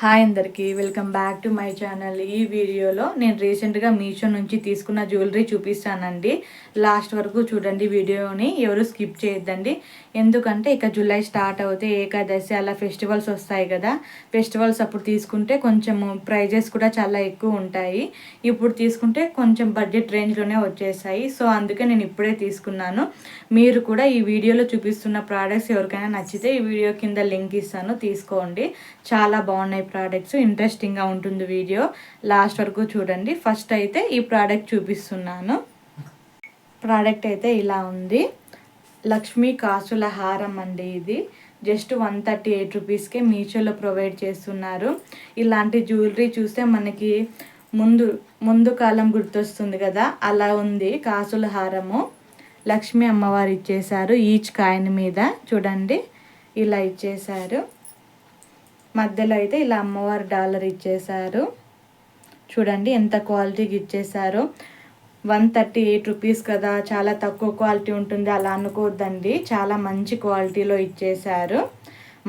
Hi అందరికీ welcome back to my channel. ఈ వీడియోలో నేను రీసెంట్గా మీషో నుంచి తీసుకున్న జ్యువెలరీ చూపిస్తానండి. లాస్ట్ వరకు చూడండి వీడియోని, ఎవరు స్కిప్ చేయొద్దండి. ఎందుకంటే ఇక జూలై స్టార్ట్ అవుతే ఏకాదశి అలా ఫెస్టివల్స్ వస్తాయి కదా, ఫెస్టివల్స్ అప్పుడు తీసుకుంటే కొంచెం ప్రైజెస్ కూడా చాలా ఎక్కువ ఉంటాయి. ఇప్పుడు తీసుకుంటే కొంచెం బడ్జెట్ రేంజ్లోనే వచ్చేసాయి. సో అందుకే నేను ఇప్పుడే తీసుకున్నాను. మీరు కూడా ఈ వీడియోలో చూపిస్తున్న ప్రోడక్ట్స్ ఎవరికైనా నచ్చితే ఈ వీడియో కింద లింక్ ఇస్తాను, తీసుకోండి. చాలా బాగున్నాయి ప్రోడక్ట్స్, ఇంట్రెస్టింగ్గా ఉంటుంది వీడియో, లాస్ట్ వరకు చూడండి. ఫస్ట్ అయితే ఈ ప్రోడక్ట్ చూపిస్తున్నాను. ప్రోడక్ట్ అయితే ఇలా ఉంది. లక్ష్మీ కాసుల హారం అండి. ఇది జస్ట్ 138 రూపీస్కే మీషోలో ప్రొవైడ్ చేస్తున్నారు. ఇలాంటి జ్యువెలరీ చూస్తే మనకి ముందు కాలం గుర్తొస్తుంది కదా, అలా ఉంది. కాసుల హారము లక్ష్మీ అమ్మవారు ఇచ్చేశారు. ఈచ్ కాయిన్ మీద చూడండి ఇలా ఇచ్చేశారు. మధ్యలో అయితే ఇలా అమ్మవారి డాలర్ ఇచ్చేశారు. చూడండి ఎంత క్వాలిటీకి ఇచ్చేశారో. 138 రూపీస్ కదా, చాలా తక్కువ క్వాలిటీ ఉంటుంది అలా అనుకోవద్దండి. చాలా మంచి క్వాలిటీలో ఇచ్చేశారు.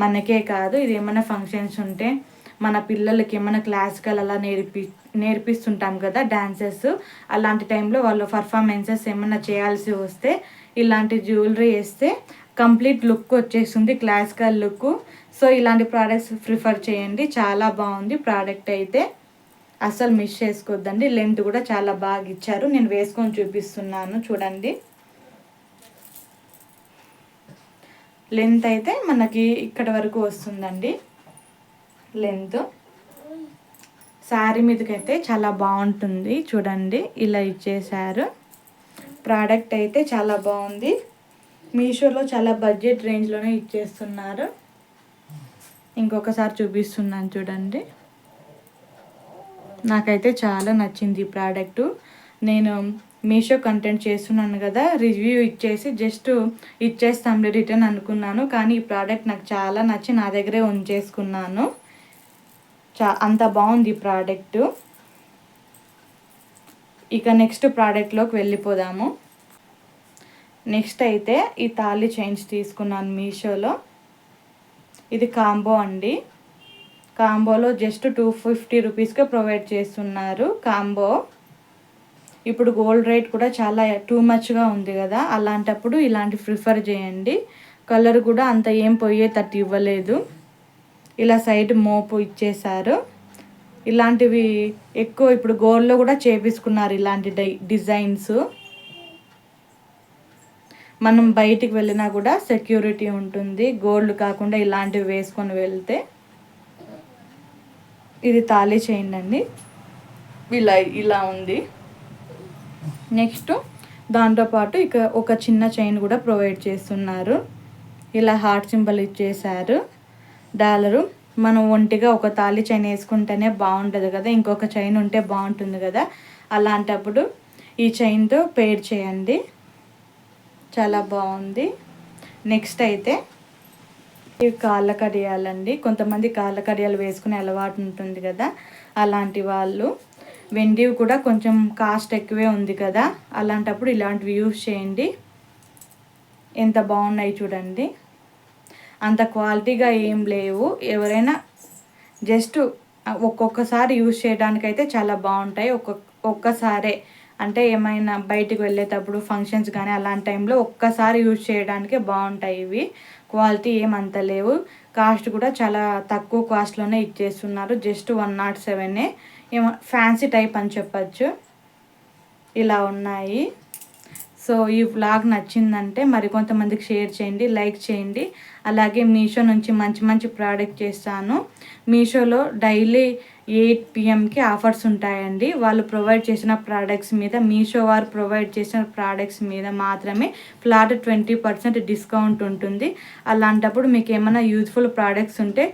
మనకే కాదు, ఇది ఏమైనా ఫంక్షన్స్ ఉంటే మన పిల్లలకి ఏమైనా క్లాసికల్ అలా నేర్పిస్తుంటాం కదా, డాన్సెస్, అలాంటి టైంలో వాళ్ళు పర్ఫార్మెన్సెస్ ఏమైనా చేయాల్సి వస్తే ఇలాంటి జ్యువెలరీ వేస్తే కంప్లీట్ లుక్ వచ్చేస్తుంది, క్లాసికల్ లుక్. సో ఇలాంటి ప్రోడక్ట్స్ ప్రిఫర్ చేయండి. చాలా బాగుంది ప్రోడక్ట్ అయితే, అస్సలు మిస్ చేసుకోవద్దండి. లెంత్ కూడా చాలా బాగా ఇచ్చారు. నేను వేసుకొని చూపిస్తున్నాను చూడండి. లెంత్ అయితే మనకి ఇక్కడ వరకు వస్తుందండి లెంత్. శారీ మీదకైతే చాలా బాగుంటుంది చూడండి, ఇలా ఇచ్చేశారు. ప్రోడక్ట్ అయితే చాలా బాగుంది. మీషోలో చాలా బడ్జెట్ రేంజ్లోనే ఇచ్చేస్తున్నారు. ఇంకొకసారి చూపిస్తున్నాను చూడండి. నాకైతే చాలా నచ్చింది ఈ ప్రోడక్టు. నేను మీషో కంటెంట్ చేస్తున్నాను కదా, రివ్యూ ఇచ్చేసి జస్ట్ ఇచ్చేస్తాంలే రిటర్న్ అనుకున్నాను. కానీ ఈ ప్రోడక్ట్ నాకు చాలా నచ్చి నా దగ్గరే ఉంచేసుకున్నాను. అంత బాగుంది ఈ ప్రోడక్టు. ఇక నెక్స్ట్ ప్రోడక్ట్లోకి వెళ్ళిపోదాము. నెక్స్ట్ అయితే ఈ తాళి చైన్స్ తీసుకున్నాను మీషోలో. ఇది కాంబో అండి. కాంబోలో జస్ట్ 250 రూపీస్కే ప్రొవైడ్ చేస్తున్నారు కాంబో. ఇప్పుడు గోల్డ్ రేట్ కూడా చాలా టూ మచ్గా ఉంది కదా, అలాంటప్పుడు ఇలాంటి ప్రిఫర్ చేయండి. కలర్ కూడా అంత ఏం పోయేటట్టు ఇవ్వలేదు. ఇలా సైడ్ మోపు ఇచ్చేశారు. ఇలాంటివి ఎక్కువ ఇప్పుడు గోల్డ్లో కూడా చేపించుకున్నారు ఇలాంటి డిజైన్స్. మనం బయటికి వెళ్ళినా కూడా సెక్యూరిటీ ఉంటుంది, గోల్డ్ కాకుండా ఇలాంటివి వేసుకొని వెళ్తే. ఇది తాళి చైన్ అండి, ఇలా ఉంది. నెక్స్ట్ దాంతోపాటు ఇక ఒక చిన్న చైన్ కూడా ప్రొవైడ్ చేస్తున్నారు. ఇలా హార్ట్ సింబల్ ఇచ్చేశారు. డాలరు మనం ఒంటిగా ఒక తాళి చైన్ వేసుకుంటేనే బాగుంటుంది కదా, ఇంకొక చైన్ ఉంటే బాగుంటుంది కదా, అలాంటప్పుడు ఈ చైన్తో పేర్ చేయండి. చాలా బాగుంది. నెక్స్ట్ అయితే ఇవి కాళ్ళ కడియాలండి. కొంతమంది కాళ్ళ కడియాలు వేసుకునే అలవాటు ఉంటుంది కదా, అలాంటి వాళ్ళు. వెండివి కూడా కొంచెం కాస్ట్ ఎక్కువే ఉంది కదా, అలాంటప్పుడు ఇలాంటివి యూజ్ చేయండి. ఎంత బాగున్నాయి చూడండి. అంత క్వాలిటీగా ఏం లేవు, ఎవరైనా జస్ట్ ఒక్కొక్కసారి యూజ్ చేయడానికైతే చాలా బాగుంటాయి. ఒక్కసారే అంటే ఏమైనా బయటికి వెళ్ళేటప్పుడు ఫంక్షన్స్ కానీ అలాంటి టైంలో ఒక్కసారి యూజ్ చేయడానికే బాగుంటాయి ఇవి. క్వాలిటీ ఏమంత లేవు. కాస్ట్ కూడా చాలా తక్కువ కాస్ట్లోనే ఇచ్చేస్తున్నారు. జస్ట్ 107. ఏమో ఫ్యాన్సీ టైప్ అని చెప్పచ్చు. ఇలా ఉన్నాయి. సో ఈ వ్లాగ్ నచ్చిందంటే మరి కొంతమందికి షేర్ చేయండి, లైక్ చేయండి. అలాగే మీషో నుంచి మంచి మంచి ప్రోడక్ట్ చేస్తాను. మీషోలో డైలీ 8 PM ఆఫర్స్ ఉంటాయండి. వాళ్ళు ప్రొవైడ్ చేసిన ప్రోడక్ట్స్ మీద, మీషో వారు ప్రొవైడ్ చేసిన ప్రోడక్ట్స్ మీద మాత్రమే ఫ్లాట్ 20% డిస్కౌంట్ ఉంటుంది. అలాంటప్పుడు మీకు ఏమైనా యూజ్ఫుల్ ప్రోడక్ట్స్ ఉంటే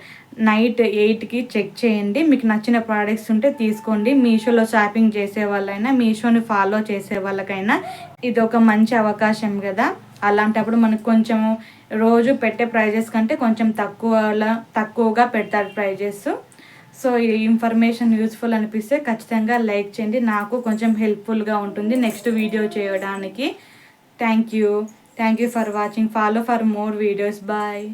నైట్ 8కి చెక్ చేయండి. మీకు నచ్చిన ప్రోడక్ట్స్ ఉంటే తీసుకోండి. మీషోలో షాపింగ్ చేసే వాళ్ళైనా, మీషోని ఫాలో చేసే వాళ్ళకైనా ఇది ఒక మంచి అవకాశం కదా. అలాంటప్పుడు మనకు కొంచెం రోజు పెట్టే ప్రైజెస్ కంటే కొంచెం తక్కువగా పెడతారు ప్రైజెస్. సో ఈ ఇన్ఫర్మేషన్ యూస్ఫుల్ అనిపిస్తే ఖచ్చితంగా లైక్ చేయండి, నాకు కొంచెం హెల్ప్ఫుల్గా ఉంటుంది నెక్స్ట్ వీడియో చేయడానికి. Thank you for watching. Follow for more videos. Bye.